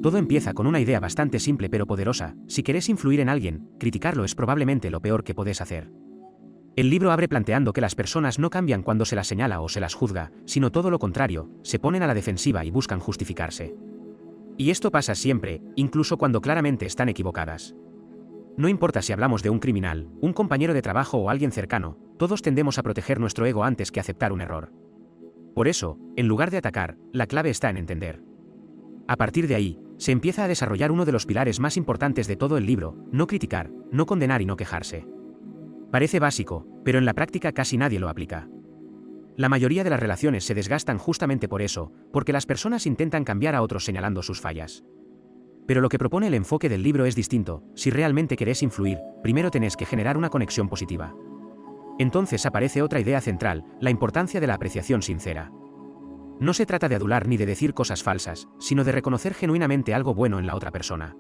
Todo empieza con una idea bastante simple pero poderosa: si querés influir en alguien, criticarlo es probablemente lo peor que podés hacer. El libro abre planteando que las personas no cambian cuando se las señala o se las juzga, sino todo lo contrario, se ponen a la defensiva y buscan justificarse. Y esto pasa siempre, incluso cuando claramente están equivocadas. No importa si hablamos de un criminal, un compañero de trabajo o alguien cercano, todos tendemos a proteger nuestro ego antes que aceptar un error. Por eso, en lugar de atacar, la clave está en entender. A partir de ahí, se empieza a desarrollar uno de los pilares más importantes de todo el libro: no criticar, no condenar y no quejarse. Parece básico, pero en la práctica casi nadie lo aplica. La mayoría de las relaciones se desgastan justamente por eso, porque las personas intentan cambiar a otros señalando sus fallas. Pero lo que propone el enfoque del libro es distinto: si realmente querés influir, primero tenés que generar una conexión positiva. Entonces aparece otra idea central: la importancia de la apreciación sincera. No se trata de adular ni de decir cosas falsas, sino de reconocer genuinamente algo bueno en la otra persona.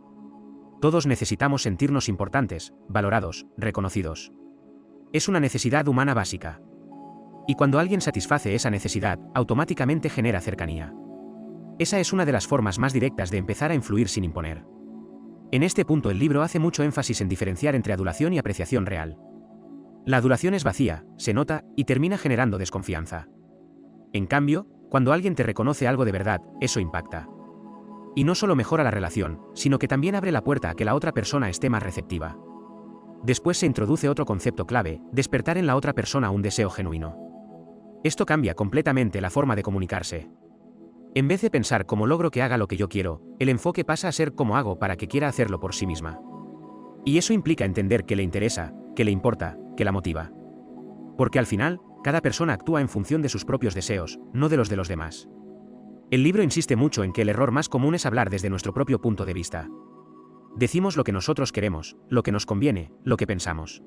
Todos necesitamos sentirnos importantes, valorados, reconocidos. Es una necesidad humana básica. Y cuando alguien satisface esa necesidad, automáticamente genera cercanía. Esa es una de las formas más directas de empezar a influir sin imponer. En este punto el libro hace mucho énfasis en diferenciar entre adulación y apreciación real. La adulación es vacía, se nota, y termina generando desconfianza. En cambio, cuando alguien te reconoce algo de verdad, eso impacta. Y no solo mejora la relación, sino que también abre la puerta a que la otra persona esté más receptiva. Después se introduce otro concepto clave: despertar en la otra persona un deseo genuino. Esto cambia completamente la forma de comunicarse. En vez de pensar cómo logro que haga lo que yo quiero, el enfoque pasa a ser cómo hago para que quiera hacerlo por sí misma. Y eso implica entender que le interesa, que le importa, que la motiva. Porque al final, cada persona actúa en función de sus propios deseos, no de los demás. El libro insiste mucho en que el error más común es hablar desde nuestro propio punto de vista. Decimos lo que nosotros queremos, lo que nos conviene, lo que pensamos.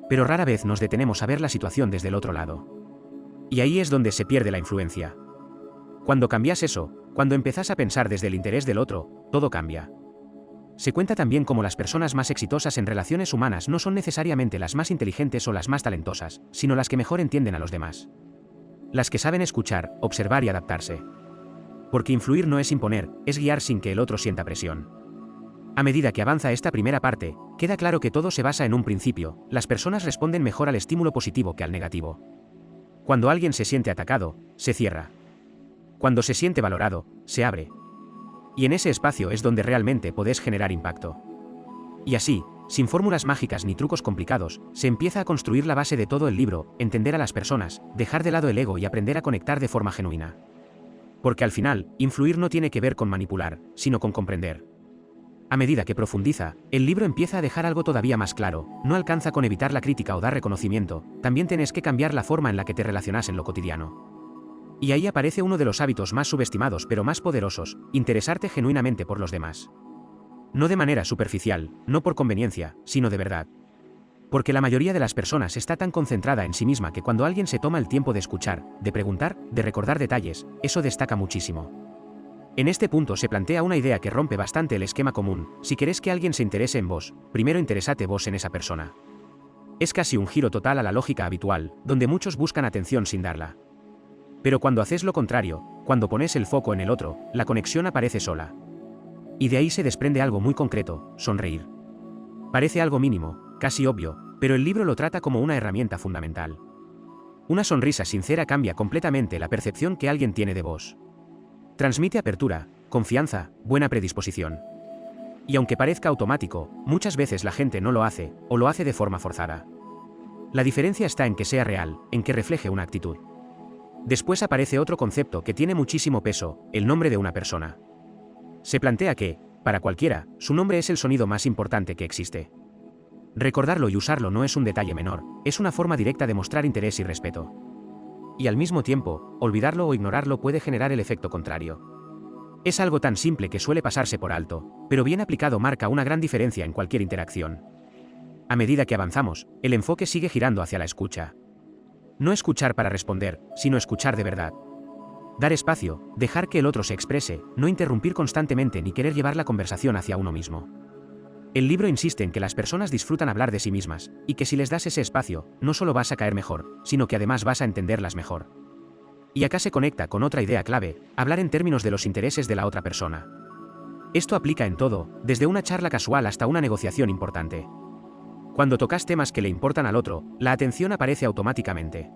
Pero rara vez nos detenemos a ver la situación desde el otro lado. Y ahí es donde se pierde la influencia. Cuando cambias eso, cuando empezás a pensar desde el interés del otro, todo cambia. Se cuenta también cómo las personas más exitosas en relaciones humanas no son necesariamente las más inteligentes o las más talentosas, sino las que mejor entienden a los demás. Las que saben escuchar, observar y adaptarse. Porque influir no es imponer, es guiar sin que el otro sienta presión. A medida que avanza esta primera parte, queda claro que todo se basa en un principio: las personas responden mejor al estímulo positivo que al negativo. Cuando alguien se siente atacado, se cierra. Cuando se siente valorado, se abre. Y en ese espacio es donde realmente podés generar impacto. Y así, sin fórmulas mágicas ni trucos complicados, se empieza a construir la base de todo el libro: entender a las personas, dejar de lado el ego y aprender a conectar de forma genuina. Porque al final, influir no tiene que ver con manipular, sino con comprender. A medida que profundiza, el libro empieza a dejar algo todavía más claro: no alcanza con evitar la crítica o dar reconocimiento, también tenés que cambiar la forma en la que te relacionás en lo cotidiano. Y ahí aparece uno de los hábitos más subestimados pero más poderosos: interesarte genuinamente por los demás. No de manera superficial, no por conveniencia, sino de verdad. Porque la mayoría de las personas está tan concentrada en sí misma que cuando alguien se toma el tiempo de escuchar, de preguntar, de recordar detalles, eso destaca muchísimo. En este punto se plantea una idea que rompe bastante el esquema común: si querés que alguien se interese en vos, primero interésate vos en esa persona. Es casi un giro total a la lógica habitual, donde muchos buscan atención sin darla. Pero cuando haces lo contrario, cuando pones el foco en el otro, la conexión aparece sola. Y de ahí se desprende algo muy concreto: sonreír. Parece algo mínimo, casi obvio, pero el libro lo trata como una herramienta fundamental. Una sonrisa sincera cambia completamente la percepción que alguien tiene de vos. Transmite apertura, confianza, buena predisposición. Y aunque parezca automático, muchas veces la gente no lo hace, o lo hace de forma forzada. La diferencia está en que sea real, en que refleje una actitud. Después aparece otro concepto que tiene muchísimo peso: el nombre de una persona. Se plantea que, para cualquiera, su nombre es el sonido más importante que existe. Recordarlo y usarlo no es un detalle menor, es una forma directa de mostrar interés y respeto. Y al mismo tiempo, olvidarlo o ignorarlo puede generar el efecto contrario. Es algo tan simple que suele pasarse por alto, pero bien aplicado marca una gran diferencia en cualquier interacción. A medida que avanzamos, el enfoque sigue girando hacia la escucha. No escuchar para responder, sino escuchar de verdad. Dar espacio, dejar que el otro se exprese, no interrumpir constantemente ni querer llevar la conversación hacia uno mismo. El libro insiste en que las personas disfrutan hablar de sí mismas, y que si les das ese espacio, no solo vas a caer mejor, sino que además vas a entenderlas mejor. Y acá se conecta con otra idea clave: hablar en términos de los intereses de la otra persona. Esto aplica en todo, desde una charla casual hasta una negociación importante. Cuando tocas temas que le importan al otro, la atención aparece automáticamente.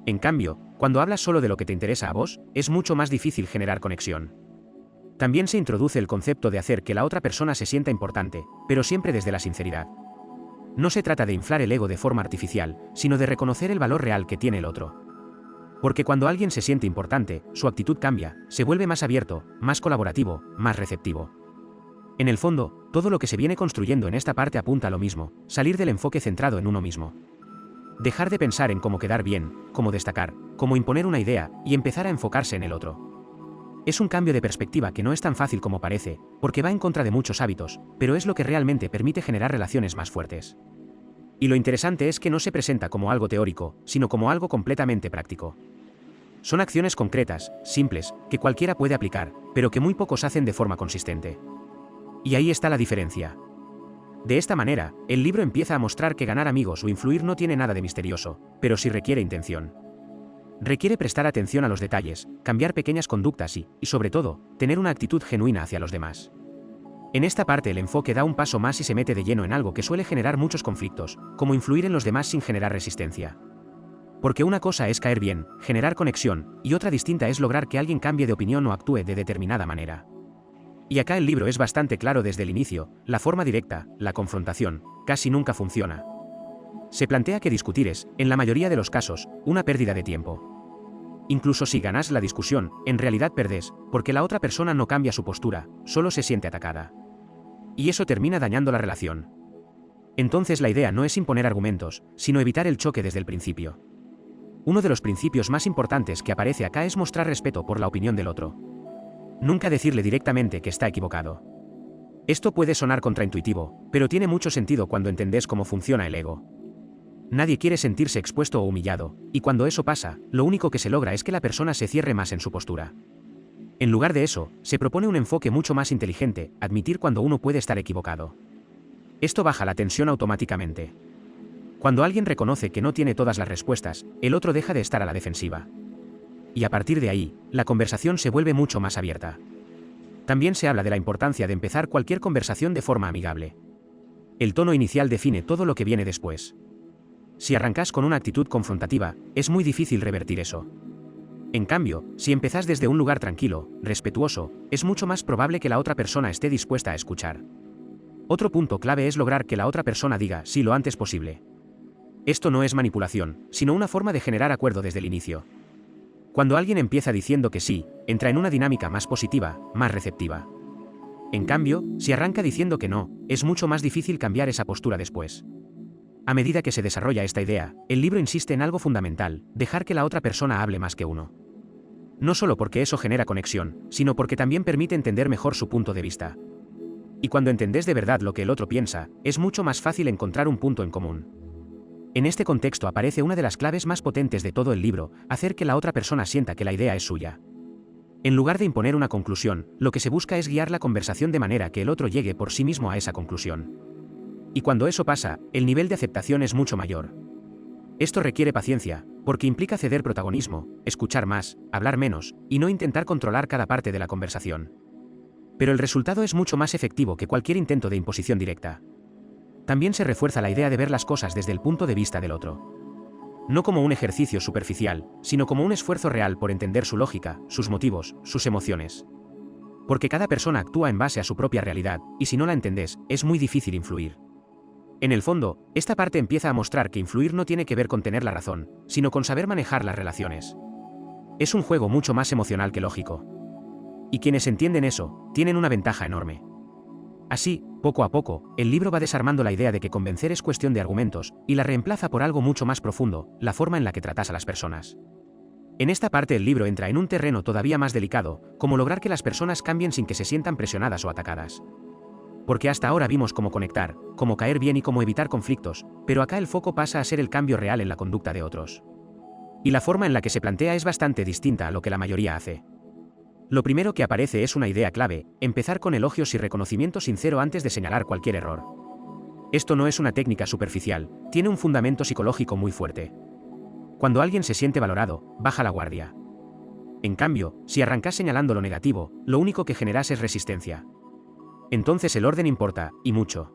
En cambio, cuando hablas solo de lo que te interesa a vos, es mucho más difícil generar conexión. También se introduce el concepto de hacer que la otra persona se sienta importante, pero siempre desde la sinceridad. No se trata de inflar el ego de forma artificial, sino de reconocer el valor real que tiene el otro. Porque cuando alguien se siente importante, su actitud cambia, se vuelve más abierto, más colaborativo, más receptivo. En el fondo, todo lo que se viene construyendo en esta parte apunta a lo mismo, salir del enfoque centrado en uno mismo. Dejar de pensar en cómo quedar bien, cómo destacar, cómo imponer una idea, y empezar a enfocarse en el otro. Es un cambio de perspectiva que no es tan fácil como parece, porque va en contra de muchos hábitos, pero es lo que realmente permite generar relaciones más fuertes. Y lo interesante es que no se presenta como algo teórico, sino como algo completamente práctico. Son acciones concretas, simples, que cualquiera puede aplicar, pero que muy pocos hacen de forma consistente. Y ahí está la diferencia. De esta manera, el libro empieza a mostrar que ganar amigos o influir no tiene nada de misterioso, pero sí requiere intención. Requiere prestar atención a los detalles, cambiar pequeñas conductas y, sobre todo, tener una actitud genuina hacia los demás. En esta parte el enfoque da un paso más y se mete de lleno en algo que suele generar muchos conflictos, como influir en los demás sin generar resistencia. Porque una cosa es caer bien, generar conexión, y otra distinta es lograr que alguien cambie de opinión o actúe de determinada manera. Y acá el libro es bastante claro desde el inicio, la forma directa, la confrontación, casi nunca funciona. Se plantea que discutir es, en la mayoría de los casos, una pérdida de tiempo. Incluso si ganas la discusión, en realidad perdés, porque la otra persona no cambia su postura, solo se siente atacada. Y eso termina dañando la relación. Entonces la idea no es imponer argumentos, sino evitar el choque desde el principio. Uno de los principios más importantes que aparece acá es mostrar respeto por la opinión del otro. Nunca decirle directamente que está equivocado. Esto puede sonar contraintuitivo, pero tiene mucho sentido cuando entendés cómo funciona el ego. Nadie quiere sentirse expuesto o humillado, y cuando eso pasa, lo único que se logra es que la persona se cierre más en su postura. En lugar de eso, se propone un enfoque mucho más inteligente, admitir cuando uno puede estar equivocado. Esto baja la tensión automáticamente. Cuando alguien reconoce que no tiene todas las respuestas, el otro deja de estar a la defensiva. Y a partir de ahí, la conversación se vuelve mucho más abierta. También se habla de la importancia de empezar cualquier conversación de forma amigable. El tono inicial define todo lo que viene después. Si arrancás con una actitud confrontativa, es muy difícil revertir eso. En cambio, si empezás desde un lugar tranquilo, respetuoso, es mucho más probable que la otra persona esté dispuesta a escuchar. Otro punto clave es lograr que la otra persona diga sí lo antes posible. Esto no es manipulación, sino una forma de generar acuerdo desde el inicio. Cuando alguien empieza diciendo que sí, entra en una dinámica más positiva, más receptiva. En cambio, si arranca diciendo que no, es mucho más difícil cambiar esa postura después. A medida que se desarrolla esta idea, el libro insiste en algo fundamental, dejar que la otra persona hable más que uno. No solo porque eso genera conexión, sino porque también permite entender mejor su punto de vista. Y cuando entendés de verdad lo que el otro piensa, es mucho más fácil encontrar un punto en común. En este contexto aparece una de las claves más potentes de todo el libro, hacer que la otra persona sienta que la idea es suya. En lugar de imponer una conclusión, lo que se busca es guiar la conversación de manera que el otro llegue por sí mismo a esa conclusión. Y cuando eso pasa, el nivel de aceptación es mucho mayor. Esto requiere paciencia, porque implica ceder protagonismo, escuchar más, hablar menos, y no intentar controlar cada parte de la conversación. Pero el resultado es mucho más efectivo que cualquier intento de imposición directa. También se refuerza la idea de ver las cosas desde el punto de vista del otro. No como un ejercicio superficial, sino como un esfuerzo real por entender su lógica, sus motivos, sus emociones. Porque cada persona actúa en base a su propia realidad, y si no la entendés, es muy difícil influir. En el fondo, esta parte empieza a mostrar que influir no tiene que ver con tener la razón, sino con saber manejar las relaciones. Es un juego mucho más emocional que lógico. Y quienes entienden eso, tienen una ventaja enorme. Así, poco a poco, el libro va desarmando la idea de que convencer es cuestión de argumentos, y la reemplaza por algo mucho más profundo, la forma en la que tratas a las personas. En esta parte el libro entra en un terreno todavía más delicado, como lograr que las personas cambien sin que se sientan presionadas o atacadas. Porque hasta ahora vimos cómo conectar, cómo caer bien y cómo evitar conflictos, pero acá el foco pasa a ser el cambio real en la conducta de otros. Y la forma en la que se plantea es bastante distinta a lo que la mayoría hace. Lo primero que aparece es una idea clave, empezar con elogios y reconocimiento sincero antes de señalar cualquier error. Esto no es una técnica superficial, tiene un fundamento psicológico muy fuerte. Cuando alguien se siente valorado, baja la guardia. En cambio, si arrancas señalando lo negativo, lo único que generas es resistencia. Entonces el orden importa, y mucho.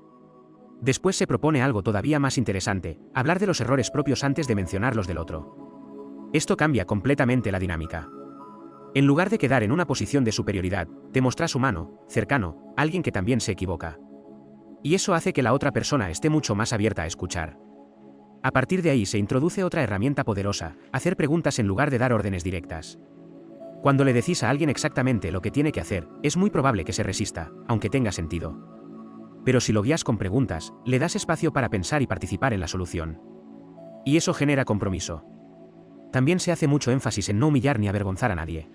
Después se propone algo todavía más interesante, hablar de los errores propios antes de mencionar los del otro. Esto cambia completamente la dinámica. En lugar de quedar en una posición de superioridad, te mostras humano, cercano, alguien que también se equivoca. Y eso hace que la otra persona esté mucho más abierta a escuchar. A partir de ahí se introduce otra herramienta poderosa, hacer preguntas en lugar de dar órdenes directas. Cuando le decís a alguien exactamente lo que tiene que hacer, es muy probable que se resista, aunque tenga sentido. Pero si lo guías con preguntas, le das espacio para pensar y participar en la solución. Y eso genera compromiso. También se hace mucho énfasis en no humillar ni avergonzar a nadie.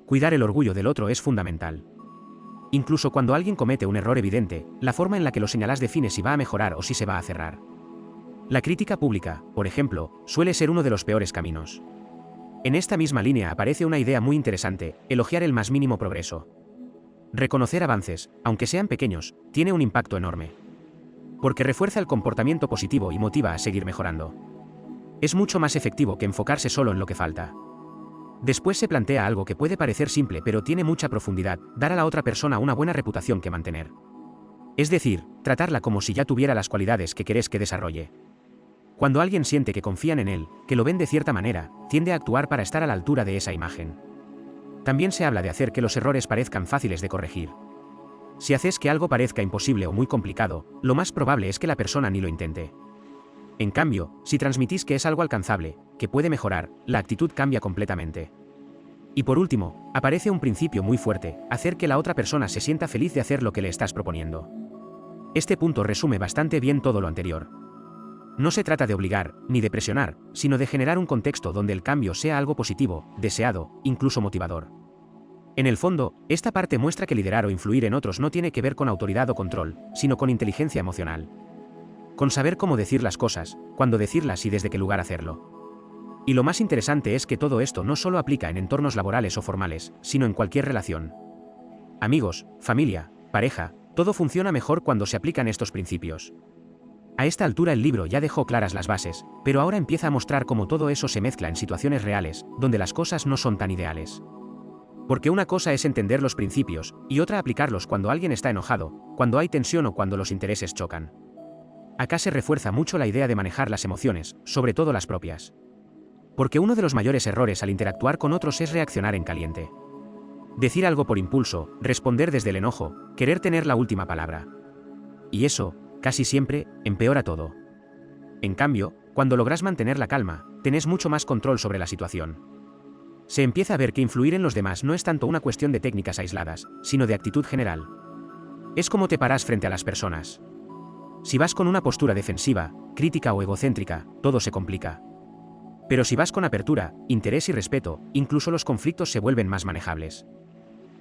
Cuidar el orgullo del otro es fundamental. Incluso cuando alguien comete un error evidente, la forma en la que lo señalas define si va a mejorar o si se va a cerrar. La crítica pública, por ejemplo, suele ser uno de los peores caminos. En esta misma línea aparece una idea muy interesante: elogiar el más mínimo progreso. Reconocer avances, aunque sean pequeños, tiene un impacto enorme. Porque refuerza el comportamiento positivo y motiva a seguir mejorando. Es mucho más efectivo que enfocarse solo en lo que falta. Después se plantea algo que puede parecer simple pero tiene mucha profundidad: dar a la otra persona una buena reputación que mantener. Es decir, tratarla como si ya tuviera las cualidades que querés que desarrolle. Cuando alguien siente que confían en él, que lo ven de cierta manera, tiende a actuar para estar a la altura de esa imagen. También se habla de hacer que los errores parezcan fáciles de corregir. Si haces que algo parezca imposible o muy complicado, lo más probable es que la persona ni lo intente. En cambio, si transmitís que es algo alcanzable, que puede mejorar, la actitud cambia completamente. Y por último, aparece un principio muy fuerte: hacer que la otra persona se sienta feliz de hacer lo que le estás proponiendo. Este punto resume bastante bien todo lo anterior. No se trata de obligar, ni de presionar, sino de generar un contexto donde el cambio sea algo positivo, deseado, incluso motivador. En el fondo, esta parte muestra que liderar o influir en otros no tiene que ver con autoridad o control, sino con inteligencia emocional. Con saber cómo decir las cosas, cuándo decirlas y desde qué lugar hacerlo. Y lo más interesante es que todo esto no solo aplica en entornos laborales o formales, sino en cualquier relación. Amigos, familia, pareja, todo funciona mejor cuando se aplican estos principios. A esta altura el libro ya dejó claras las bases, pero ahora empieza a mostrar cómo todo eso se mezcla en situaciones reales, donde las cosas no son tan ideales. Porque una cosa es entender los principios, y otra aplicarlos cuando alguien está enojado, cuando hay tensión o cuando los intereses chocan. Acá se refuerza mucho la idea de manejar las emociones, sobre todo las propias. Porque uno de los mayores errores al interactuar con otros es reaccionar en caliente. Decir algo por impulso, responder desde el enojo, querer tener la última palabra. Y eso, casi siempre, empeora todo. En cambio, cuando logras mantener la calma, tenés mucho más control sobre la situación. Se empieza a ver que influir en los demás no es tanto una cuestión de técnicas aisladas, sino de actitud general. Es como te parás frente a las personas. Si vas con una postura defensiva, crítica o egocéntrica, todo se complica. Pero si vas con apertura, interés y respeto, incluso los conflictos se vuelven más manejables.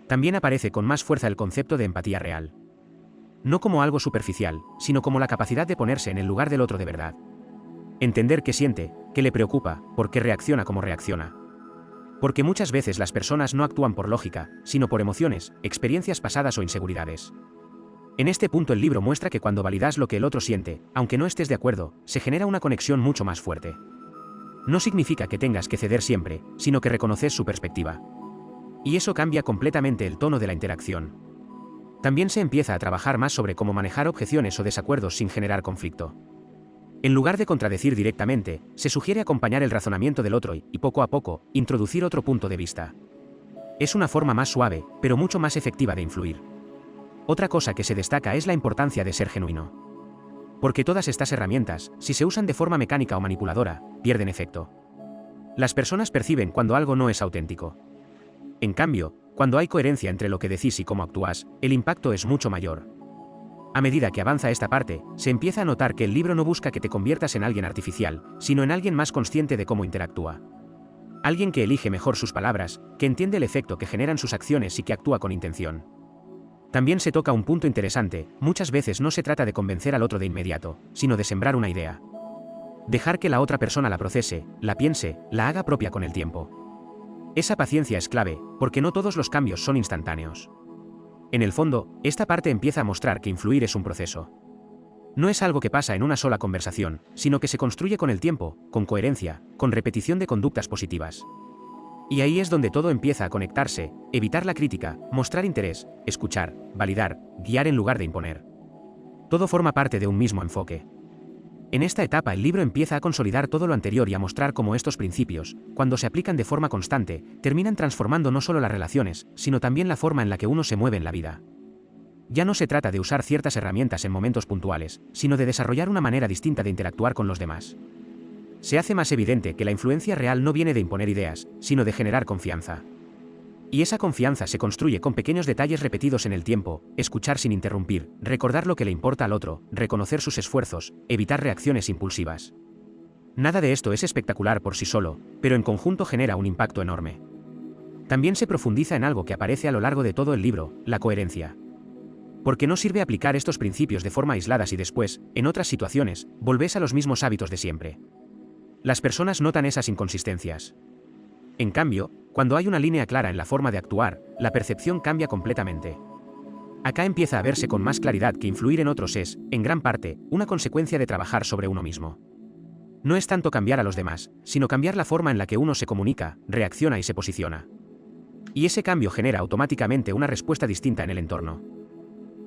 También aparece con más fuerza el concepto de empatía real. No como algo superficial, sino como la capacidad de ponerse en el lugar del otro de verdad. Entender qué siente, qué le preocupa, por qué reacciona como reacciona. Porque muchas veces las personas no actúan por lógica, sino por emociones, experiencias pasadas o inseguridades. En este punto el libro muestra que cuando validas lo que el otro siente, aunque no estés de acuerdo, se genera una conexión mucho más fuerte. No significa que tengas que ceder siempre, sino que reconoces su perspectiva. Y eso cambia completamente el tono de la interacción. También se empieza a trabajar más sobre cómo manejar objeciones o desacuerdos sin generar conflicto. En lugar de contradecir directamente, se sugiere acompañar el razonamiento del otro y, poco a poco, introducir otro punto de vista. Es una forma más suave, pero mucho más efectiva de influir. Otra cosa que se destaca es la importancia de ser genuino. Porque todas estas herramientas, si se usan de forma mecánica o manipuladora, pierden efecto. Las personas perciben cuando algo no es auténtico. En cambio, cuando hay coherencia entre lo que decís y cómo actúas, el impacto es mucho mayor. A medida que avanza esta parte, se empieza a notar que el libro no busca que te conviertas en alguien artificial, sino en alguien más consciente de cómo interactúa. Alguien que elige mejor sus palabras, que entiende el efecto que generan sus acciones y que actúa con intención. También se toca un punto interesante: muchas veces no se trata de convencer al otro de inmediato, sino de sembrar una idea. Dejar que la otra persona la procese, la piense, la haga propia con el tiempo. Esa paciencia es clave, porque no todos los cambios son instantáneos. En el fondo, esta parte empieza a mostrar que influir es un proceso. No es algo que pasa en una sola conversación, sino que se construye con el tiempo, con coherencia, con repetición de conductas positivas. Y ahí es donde todo empieza a conectarse, evitar la crítica, mostrar interés, escuchar, validar, guiar en lugar de imponer. Todo forma parte de un mismo enfoque. En esta etapa el libro empieza a consolidar todo lo anterior y a mostrar cómo estos principios, cuando se aplican de forma constante, terminan transformando no solo las relaciones, sino también la forma en la que uno se mueve en la vida. Ya no se trata de usar ciertas herramientas en momentos puntuales, sino de desarrollar una manera distinta de interactuar con los demás. Se hace más evidente que la influencia real no viene de imponer ideas, sino de generar confianza. Y esa confianza se construye con pequeños detalles repetidos en el tiempo: escuchar sin interrumpir, recordar lo que le importa al otro, reconocer sus esfuerzos, evitar reacciones impulsivas. Nada de esto es espectacular por sí solo, pero en conjunto genera un impacto enorme. También se profundiza en algo que aparece a lo largo de todo el libro: la coherencia. Porque no sirve aplicar estos principios de forma aislada si después, en otras situaciones, volvés a los mismos hábitos de siempre. Las personas notan esas inconsistencias. En cambio, cuando hay una línea clara en la forma de actuar, la percepción cambia completamente. Acá empieza a verse con más claridad que influir en otros es, en gran parte, una consecuencia de trabajar sobre uno mismo. No es tanto cambiar a los demás, sino cambiar la forma en la que uno se comunica, reacciona y se posiciona. Y ese cambio genera automáticamente una respuesta distinta en el entorno.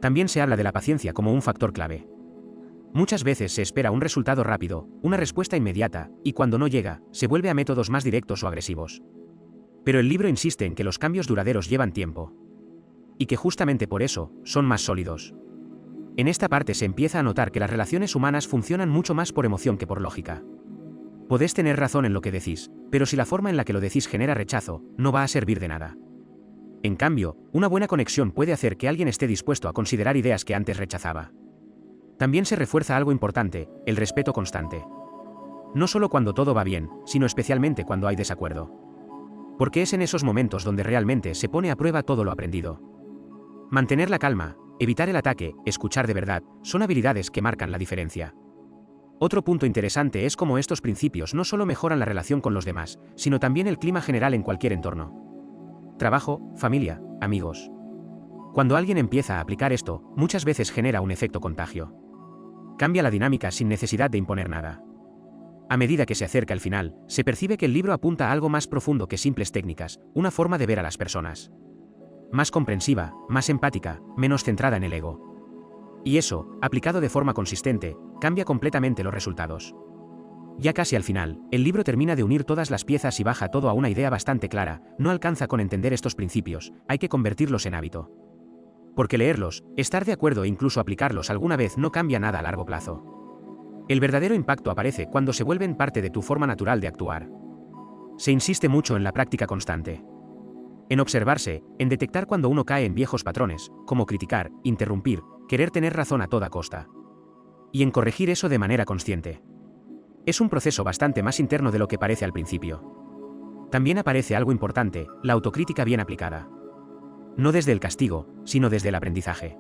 También se habla de la paciencia como un factor clave. Muchas veces se espera un resultado rápido, una respuesta inmediata, y cuando no llega, se vuelve a métodos más directos o agresivos. Pero el libro insiste en que los cambios duraderos llevan tiempo. Y que justamente por eso, son más sólidos. En esta parte se empieza a notar que las relaciones humanas funcionan mucho más por emoción que por lógica. Podés tener razón en lo que decís, pero si la forma en la que lo decís genera rechazo, no va a servir de nada. En cambio, una buena conexión puede hacer que alguien esté dispuesto a considerar ideas que antes rechazaba. También se refuerza algo importante: el respeto constante. No solo cuando todo va bien, sino especialmente cuando hay desacuerdo. Porque es en esos momentos donde realmente se pone a prueba todo lo aprendido. Mantener la calma, evitar el ataque, escuchar de verdad, son habilidades que marcan la diferencia. Otro punto interesante es cómo estos principios no solo mejoran la relación con los demás, sino también el clima general en cualquier entorno. Trabajo, familia, amigos. Cuando alguien empieza a aplicar esto, muchas veces genera un efecto contagio. Cambia la dinámica sin necesidad de imponer nada. A medida que se acerca el final, se percibe que el libro apunta a algo más profundo que simples técnicas: una forma de ver a las personas. Más comprensiva, más empática, menos centrada en el ego. Y eso, aplicado de forma consistente, cambia completamente los resultados. Ya casi al final, el libro termina de unir todas las piezas y baja todo a una idea bastante clara: no alcanza con entender estos principios, hay que convertirlos en hábito. Porque leerlos, estar de acuerdo e incluso aplicarlos alguna vez no cambia nada a largo plazo. El verdadero impacto aparece cuando se vuelven parte de tu forma natural de actuar. Se insiste mucho en la práctica constante. En observarse, en detectar cuando uno cae en viejos patrones, como criticar, interrumpir, querer tener razón a toda costa. Y en corregir eso de manera consciente. Es un proceso bastante más interno de lo que parece al principio. También aparece algo importante: la autocrítica bien aplicada. No desde el castigo, sino desde el aprendizaje.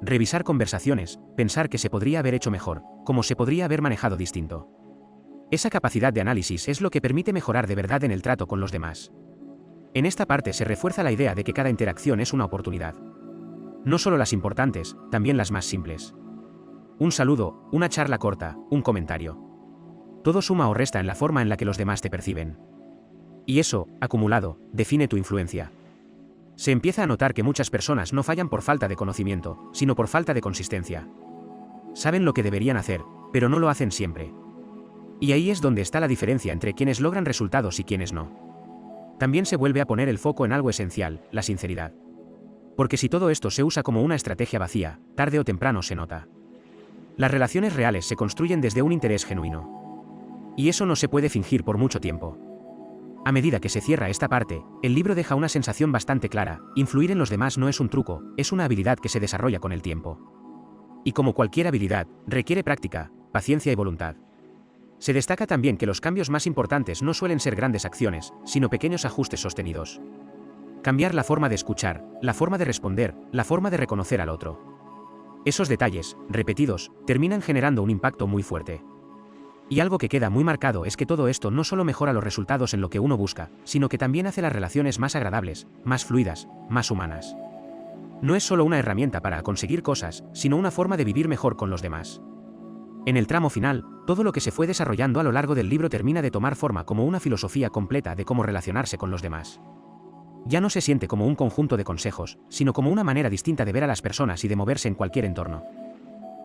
Revisar conversaciones, pensar que se podría haber hecho mejor, cómo se podría haber manejado distinto. Esa capacidad de análisis es lo que permite mejorar de verdad en el trato con los demás. En esta parte se refuerza la idea de que cada interacción es una oportunidad. No solo las importantes, también las más simples. Un saludo, una charla corta, un comentario. Todo suma o resta en la forma en la que los demás te perciben. Y eso, acumulado, define tu influencia. Se empieza a notar que muchas personas no fallan por falta de conocimiento, sino por falta de consistencia. Saben lo que deberían hacer, pero no lo hacen siempre. Y ahí es donde está la diferencia entre quienes logran resultados y quienes no. También se vuelve a poner el foco en algo esencial: la sinceridad. Porque si todo esto se usa como una estrategia vacía, tarde o temprano se nota. Las relaciones reales se construyen desde un interés genuino. Y eso no se puede fingir por mucho tiempo. A medida que se cierra esta parte, el libro deja una sensación bastante clara: influir en los demás no es un truco, es una habilidad que se desarrolla con el tiempo. Y como cualquier habilidad, requiere práctica, paciencia y voluntad. Se destaca también que los cambios más importantes no suelen ser grandes acciones, sino pequeños ajustes sostenidos. Cambiar la forma de escuchar, la forma de responder, la forma de reconocer al otro. Esos detalles, repetidos, terminan generando un impacto muy fuerte. Y algo que queda muy marcado es que todo esto no solo mejora los resultados en lo que uno busca, sino que también hace las relaciones más agradables, más fluidas, más humanas. No es solo una herramienta para conseguir cosas, sino una forma de vivir mejor con los demás. En el tramo final, todo lo que se fue desarrollando a lo largo del libro termina de tomar forma como una filosofía completa de cómo relacionarse con los demás. Ya no se siente como un conjunto de consejos, sino como una manera distinta de ver a las personas y de moverse en cualquier entorno.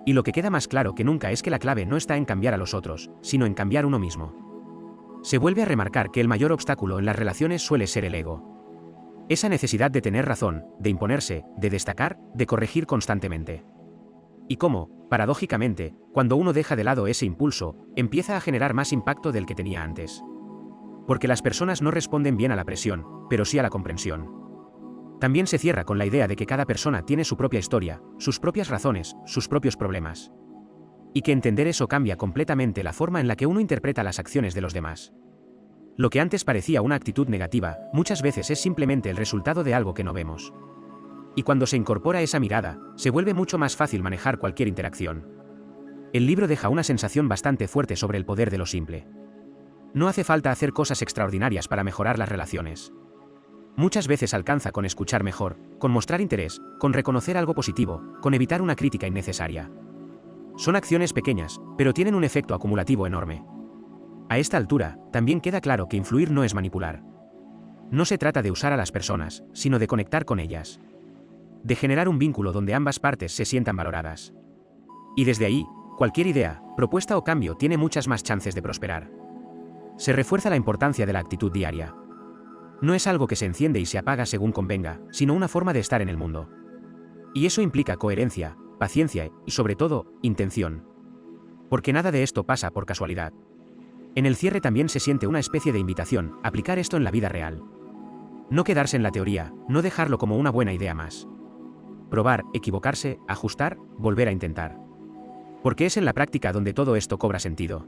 Y lo que queda más claro que nunca es que la clave no está en cambiar a los otros, sino en cambiar uno mismo. Se vuelve a remarcar que el mayor obstáculo en las relaciones suele ser el ego. Esa necesidad de tener razón, de imponerse, de destacar, de corregir constantemente. Y cómo, paradójicamente, cuando uno deja de lado ese impulso, empieza a generar más impacto del que tenía antes. Porque las personas no responden bien a la presión, pero sí a la comprensión. También se cierra con la idea de que cada persona tiene su propia historia, sus propias razones, sus propios problemas. Y que entender eso cambia completamente la forma en la que uno interpreta las acciones de los demás. Lo que antes parecía una actitud negativa, muchas veces es simplemente el resultado de algo que no vemos. Y cuando se incorpora esa mirada, se vuelve mucho más fácil manejar cualquier interacción. El libro deja una sensación bastante fuerte sobre el poder de lo simple. No hace falta hacer cosas extraordinarias para mejorar las relaciones. Muchas veces alcanza con escuchar mejor, con mostrar interés, con reconocer algo positivo, con evitar una crítica innecesaria. Son acciones pequeñas, pero tienen un efecto acumulativo enorme. A esta altura, también queda claro que influir no es manipular. No se trata de usar a las personas, sino de conectar con ellas. De generar un vínculo donde ambas partes se sientan valoradas. Y desde ahí, cualquier idea, propuesta o cambio tiene muchas más chances de prosperar. Se refuerza la importancia de la actitud diaria. No es algo que se enciende y se apaga según convenga, sino una forma de estar en el mundo. Y eso implica coherencia, paciencia y, sobre todo, intención. Porque nada de esto pasa por casualidad. En el cierre también se siente una especie de invitación a aplicar esto en la vida real. No quedarse en la teoría, no dejarlo como una buena idea más. Probar, equivocarse, ajustar, volver a intentar. Porque es en la práctica donde todo esto cobra sentido.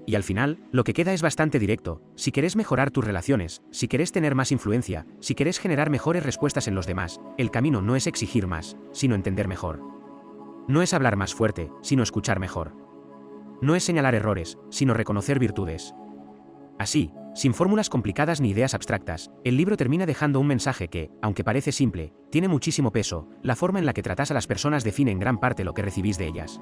Y al final, lo que queda es bastante directo: si querés mejorar tus relaciones, si querés tener más influencia, si querés generar mejores respuestas en los demás, el camino no es exigir más, sino entender mejor. No es hablar más fuerte, sino escuchar mejor. No es señalar errores, sino reconocer virtudes. Así, sin fórmulas complicadas ni ideas abstractas, el libro termina dejando un mensaje que, aunque parece simple, tiene muchísimo peso. La forma en la que tratás a las personas define en gran parte lo que recibís de ellas.